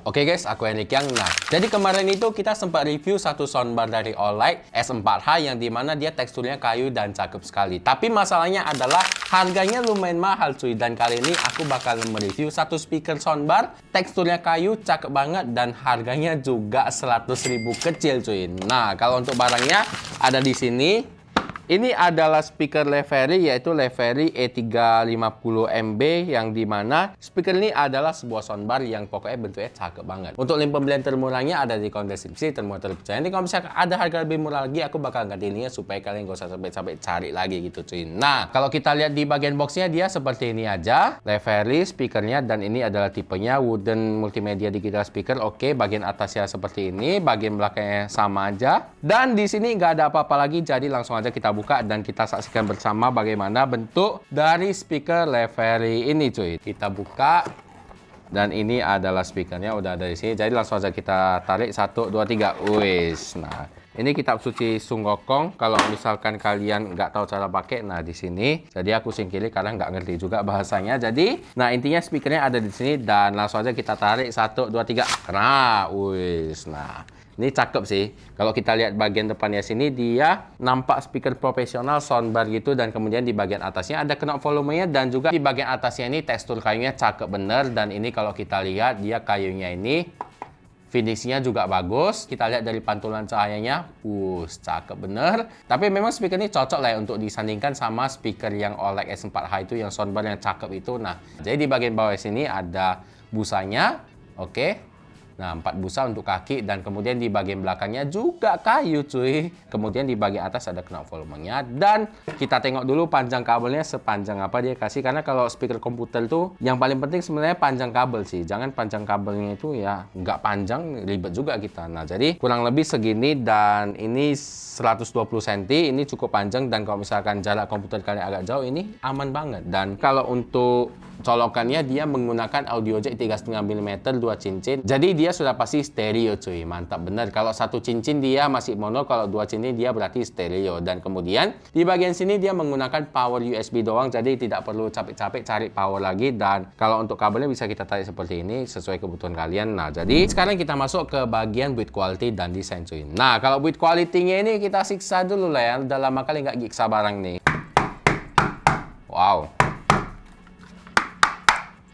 Oke guys, aku Henrik Yang. Nah, jadi kemarin itu kita sempat review satu soundbar dari Olight S4H yang dimana dia teksturnya kayu dan cakep sekali. Tapi masalahnya adalah harganya lumayan mahal cuy. Dan kali ini aku bakal mereview satu speaker soundbar, teksturnya kayu, cakep banget dan harganya juga 100.000 kecil cuy. Nah, kalau untuk barangnya ada di sini. Ini adalah speaker Levery, yaitu Levery E350MB yang dimana speaker ini adalah sebuah soundbar yang pokoknya bentuknya cakep banget. Untuk link pembelian termurahnya ada di kolom deskripsi, termurah terpercaya. Nanti kalau misalkan ada harga lebih murah lagi, aku bakal ganti linknya supaya kalian gak usah sampai cari lagi gitu cuy. Nah, kalau kita lihat di bagian boxnya dia seperti ini aja. Levery speakernya dan ini adalah tipenya wooden multimedia digital speaker. Oke, bagian atasnya seperti ini, bagian belakangnya sama aja. Dan di sini nggak ada apa-apa lagi, jadi langsung aja kita buka dan kita saksikan bersama bagaimana bentuk dari speaker Levery ini cuy. Kita buka dan ini adalah speakernya udah ada di sini. Jadi langsung aja kita tarik 1 2 3. Wis. Nah, ini kitab suci Sun Gokong. Kalau misalkan kalian nggak tahu cara pakai, nah di sini. Jadi aku singkiri karena nggak ngerti juga bahasanya. Jadi, nah intinya speakernya ada di sini dan langsung aja kita tarik 1 2 3. Nah, wis. Nah, ini cakep sih. Kalau kita lihat bagian depannya sini, dia nampak speaker profesional soundbar gitu. Dan kemudian di bagian atasnya ada knob volumenya. Dan juga di bagian atasnya ini tekstur kayunya cakep bener. Dan ini kalau kita lihat, dia kayunya ini finishingnya juga bagus. Kita lihat dari pantulan cahayanya, cakep bener. Tapi memang speaker ini cocok lah ya untuk disandingkan sama speaker yang Olight S4H itu, yang soundbar yang cakep itu. Nah, jadi di bagian bawah sini ada busanya, oke. Nah, 4 busa untuk kaki dan kemudian di bagian belakangnya juga kayu cuy. Kemudian di bagian atas ada knob volumenya dan kita tengok dulu panjang kabelnya sepanjang apa dia kasih. Karena kalau speaker komputer itu yang paling penting sebenarnya panjang kabel sih. Jangan panjang kabelnya itu ya nggak panjang, ribet juga kita. Nah, jadi kurang lebih segini dan ini 120 cm. Ini cukup panjang dan kalau misalkan jarak komputer kalian agak jauh ini aman banget. Dan kalau untuk colokannya dia menggunakan audio jack 3,5 mm 2 cincin. Jadi dia sudah pasti stereo cuy. Mantap bener. Kalau 1 cincin dia masih mono, kalau 2 cincin dia berarti stereo. Dan kemudian di bagian sini dia menggunakan power USB doang. Jadi tidak perlu capek-capek cari power lagi. Dan kalau untuk kabelnya bisa kita tarik seperti ini sesuai kebutuhan kalian. Nah, jadi sekarang kita masuk ke bagian build quality dan desain cuy. Nah, kalau build quality-nya ini kita siksa dulu lah ya. Udah lama kali nggak gigsa barang nih. Wow.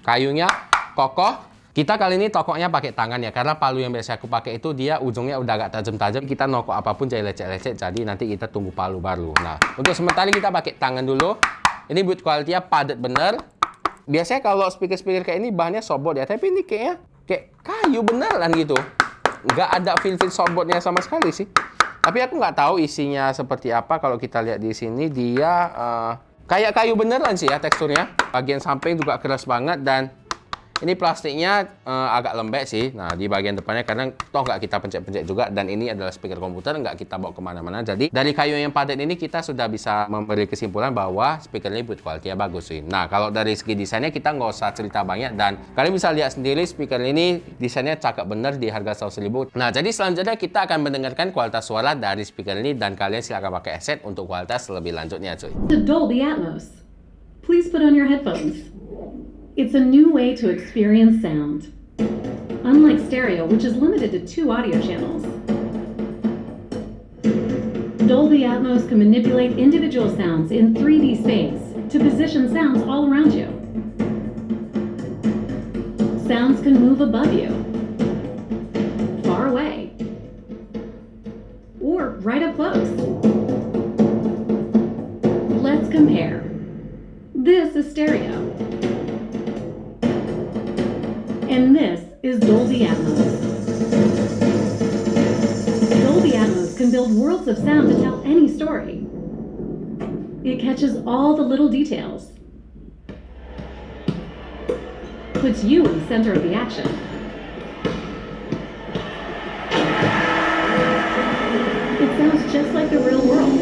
Kayunya kokoh. Kita kali ini tokoknya pakai tangan ya, karena palu yang biasa aku pakai itu dia ujungnya udah agak tajam-tajam. Kita nokok apapun jadi lecet-lecet, jadi nanti kita tunggu palu baru. Nah, untuk sementara kita pakai tangan dulu. Ini build quality-nya padat bener. Biasanya kalau speaker-speaker kayak ini bahannya sobot ya, tapi ini kayaknya kayak kayu beneran gitu. Nggak ada feel-feel sobotnya sama sekali sih. Tapi aku nggak tahu isinya seperti apa. Kalau kita lihat di sini dia kayak kayu beneran sih ya teksturnya. Bagian samping juga keras banget dan ini plastiknya agak lembek sih. Nah, di bagian depannya karena toh nggak kita pencet-pencet juga. Dan ini adalah speaker komputer, nggak kita bawa kemana-mana. Jadi dari kayu yang padat ini kita sudah bisa memberi kesimpulan bahwa speaker ini build quality-nya bagus sih. Nah, kalau dari segi desainnya kita nggak usah cerita banyak. Dan kalian bisa lihat sendiri speaker ini desainnya cakep bener di harga 100.000. Nah, jadi selanjutnya kita akan mendengarkan kualitas suara dari speaker ini. Dan kalian silakan pakai headset untuk kualitas lebih lanjutnya cuy. Dolby Atmos. Please put on your headphones. It's a new way to experience sound. Unlike stereo, which is limited to 2 audio channels, Dolby Atmos can manipulate individual sounds in 3D space to position sounds all around you. Sounds can move above you, far away, or right up close. Let's compare. This is stereo. And this is Dolby Atmos. Dolby Atmos can build worlds of sound to tell any story. It catches all the little details, puts you in the center of the action. It sounds just like the real world.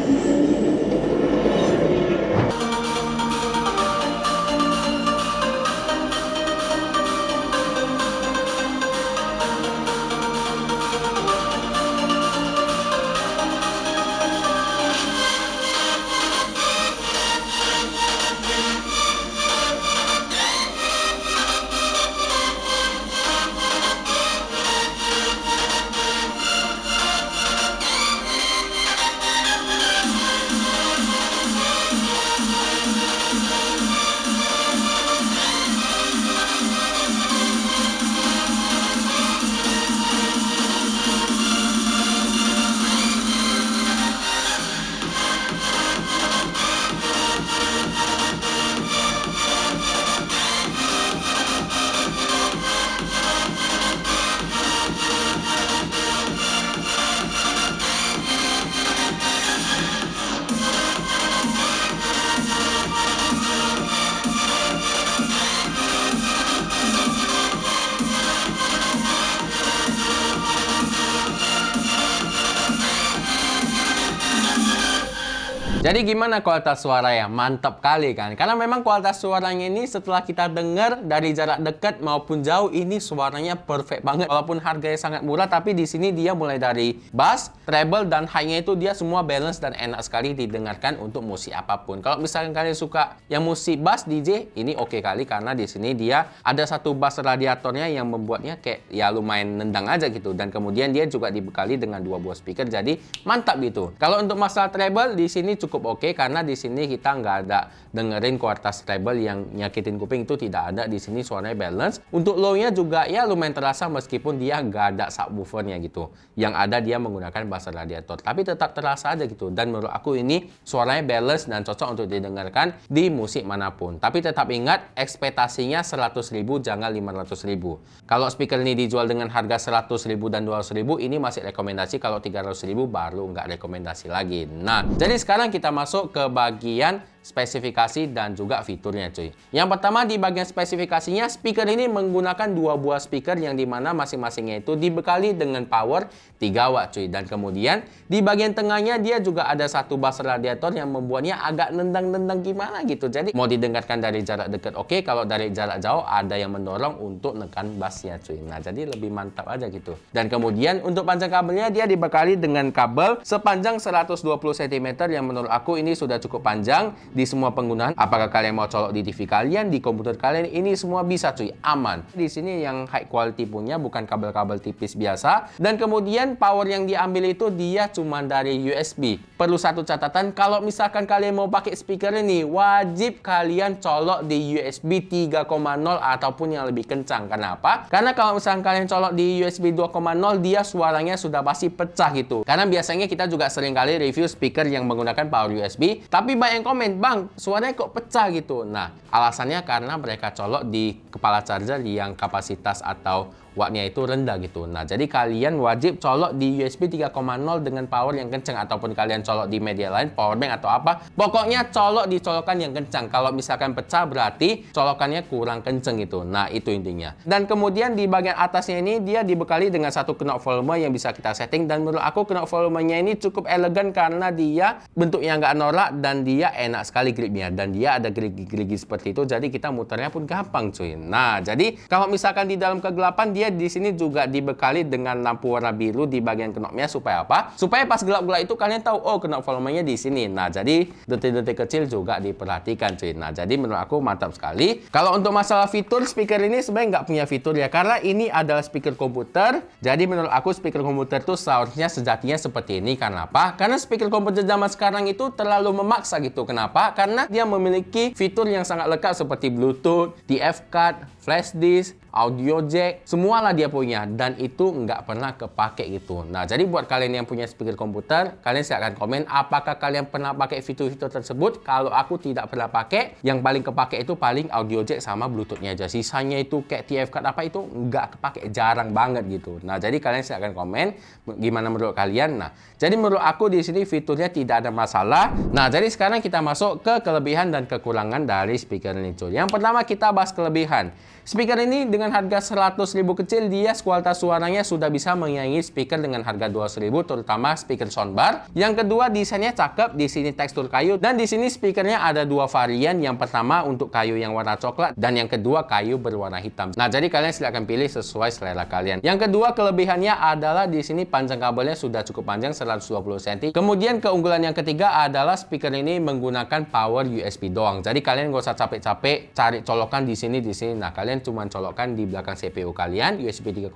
Jadi gimana kualitas suara ya? Mantap kali kan? Karena memang kualitas suaranya ini setelah kita dengar dari jarak dekat maupun jauh, ini suaranya perfect banget. Walaupun harganya sangat murah, tapi di sini dia mulai dari bass, treble, dan high-nya itu dia semua balance dan enak sekali didengarkan untuk musik apapun. Kalau misalkan kalian suka yang musik bass DJ, ini oke kali karena di sini dia ada satu bass radiatornya yang membuatnya kayak ya lumayan nendang aja gitu. Dan kemudian dia juga dibekali dengan 2 buah speaker, jadi mantap gitu. Kalau untuk masalah treble di sini cukup oke karena di sini kita nggak ada dengerin kualitas treble yang nyakitin kuping, itu tidak ada. Di sini suaranya balance. Untuk low-nya juga ya lumayan terasa meskipun dia nggak ada subwoofernya gitu. Yang ada dia menggunakan bass radiator, tapi tetap terasa aja gitu. Dan menurut aku ini suaranya balance dan cocok untuk didengarkan di musik manapun. Tapi tetap ingat ekspektasinya 100.000 jangan 500.000. Kalau speaker ini dijual dengan harga 100.000 dan 200.000 ini masih rekomendasi. Kalau 300.000 baru nggak rekomendasi lagi. Nah, jadi sekarang kita masuk ke bagian spesifikasi dan juga fiturnya cuy. Yang pertama di bagian spesifikasinya, speaker ini menggunakan 2 buah speaker yang dimana masing-masingnya itu dibekali dengan power 3 watt cuy. Dan kemudian di bagian tengahnya dia juga ada satu bass radiator yang membuatnya agak nendang-nendang gimana gitu. Jadi mau didengarkan dari jarak dekat oke, kalau dari jarak jauh ada yang mendorong untuk nekan bassnya cuy. Nah jadi lebih mantap aja gitu. Dan kemudian untuk panjang kabelnya dia dibekali dengan kabel sepanjang 120 cm yang menurut aku ini sudah cukup panjang di semua penggunaan. Apakah kalian mau colok di TV kalian, di komputer kalian, ini semua bisa cuy, aman. Di sini yang high quality punya, bukan kabel-kabel tipis biasa. Dan kemudian power yang diambil itu dia cuma dari USB. Perlu satu catatan, kalau misalkan kalian mau pakai speaker ini, wajib kalian colok di USB 3.0 ataupun yang lebih kencang. Kenapa? Karena kalau misalkan kalian colok di USB 2.0, dia suaranya sudah pasti pecah gitu. Karena biasanya kita juga sering kali review speaker yang menggunakan power USB, tapi banyak yang komen, "Bang, suaranya kok pecah gitu." Nah, alasannya karena mereka colok di kepala charger yang kapasitas atau wattnya itu rendah gitu. Nah, jadi kalian wajib colok di USB 3.0 dengan power yang kencang, ataupun kalian colok di media lain, powerbank atau apa. Pokoknya colok di colokan yang kencang. Kalau misalkan pecah berarti colokannya kurang kencang gitu. Nah, itu intinya. Dan kemudian di bagian atasnya ini dia dibekali dengan satu knob volume yang bisa kita setting. Dan menurut aku knob volumenya ini cukup elegan karena dia bentuknya nggak norak dan dia enak sekali gripnya. Dan dia ada gerigi-gerigi seperti itu, jadi kita muternya pun gampang cuy. Nah, jadi kalau misalkan di dalam kegelapan dia di sini juga dibekali dengan lampu warna biru di bagian knobnya supaya apa? Supaya pas gelap-gelap itu kalian tahu oh knob volumenya di sini. Nah, jadi detik-detik kecil juga diperhatikan cuy. Nah, jadi menurut aku mantap sekali. Kalau untuk masalah fitur, speaker ini sebenarnya nggak punya fitur ya, karena ini adalah speaker komputer. Jadi menurut aku speaker komputer tuh seharusnya sejatinya seperti ini. Karena apa? Karena speaker komputer zaman sekarang itu terlalu memaksa gitu. Kenapa? Karena dia memiliki fitur yang sangat lengkap seperti Bluetooth, TF card, flash disk, audio jack, semualah dia punya, dan itu nggak pernah kepake gitu. Nah, jadi buat kalian yang punya speaker komputer, kalian silahkan komen apakah kalian pernah pakai fitur-fitur tersebut. Kalau aku tidak pernah pakai, yang paling kepake itu paling audio jack sama bluetoothnya aja. Sisanya itu kayak TF card apa itu nggak kepake, jarang banget gitu. Nah, jadi kalian silahkan komen gimana menurut kalian. Nah, jadi menurut aku di sini fiturnya tidak ada masalah. Nah, jadi sekarang kita masuk ke kelebihan dan kekurangan dari speaker ini cuy. Yang pertama kita bahas kelebihan. Speaker ini dengan harga 100.000 kecil, dia kualitas suaranya sudah bisa menyaingi speaker dengan harga 200.000, terutama speaker soundbar. Yang kedua, desainnya cakep, di sini tekstur kayu, dan di sini speakernya ada 2 varian. Yang pertama untuk kayu yang warna coklat, dan yang kedua kayu berwarna hitam. Nah, jadi kalian silahkan pilih sesuai selera kalian. Yang kedua kelebihannya adalah di sini panjang kabelnya sudah cukup panjang, 120 cm. Kemudian keunggulan yang ketiga adalah speaker ini menggunakan power USB doang. Jadi kalian nggak usah capek-capek cari colokan di sini. Nah, kalian cuma colokkan di belakang CPU kalian USB 3.0,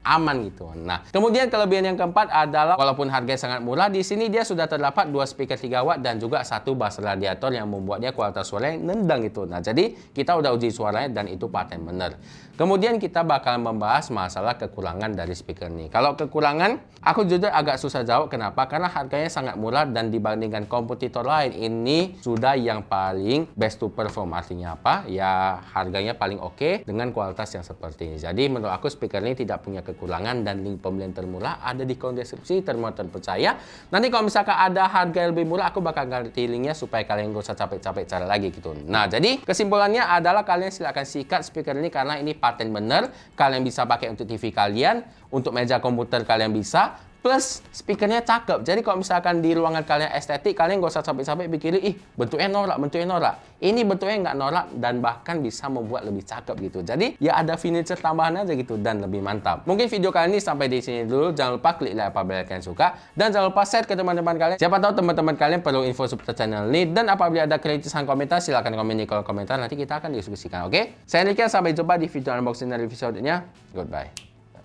aman gitu. Nah, kemudian kelebihan yang keempat adalah walaupun harganya sangat murah, di sini dia sudah terdapat 2 speaker 3 watt dan juga satu bass radiator yang membuatnya kualitas suaranya nendang gitu. Nah, jadi kita udah uji suaranya dan itu paten bener. Kemudian kita bakal membahas masalah kekurangan dari speaker ini. Kalau kekurangan, aku jujur agak susah jawab. Kenapa? Karena harganya sangat murah dan dibandingkan kompetitor lain, ini sudah yang paling best to perform. Artinya apa? Ya harganya paling oke dengan kualitas yang seperti ini. Jadi menurut aku speaker ini tidak punya kekurangan dan link pembelian termurah ada di kolom deskripsi, termurah terpercaya. Nanti kalau misalkan ada harga yang lebih murah, aku bakal ganti linknya supaya kalian gak usah capek-capek cari lagi gitu. Nah, jadi kesimpulannya adalah kalian silakan sikat speaker ini karena ini paten bener. Kalian bisa pakai untuk TV kalian, untuk meja komputer kalian bisa. Plus, speakernya cakep. Jadi kalau misalkan di ruangan kalian estetik, kalian gak usah sampai-sampai pikirin, ih bentuknya norak. Ini bentuknya nggak norak dan bahkan bisa membuat lebih cakep gitu. Jadi ya ada furniture tambahan aja gitu dan lebih mantap. Mungkin video kali ini sampai di sini dulu. Jangan lupa klik like apabila kalian suka dan jangan lupa share ke teman-teman kalian. Siapa tahu teman-teman kalian perlu info seputar channel ini, dan apabila ada kritisan komentar silahkan komen di kolom komentar, nanti kita akan diskusikan. Oke? Saya Niken, sampai jumpa di video unboxing dan review selanjutnya. Goodbye.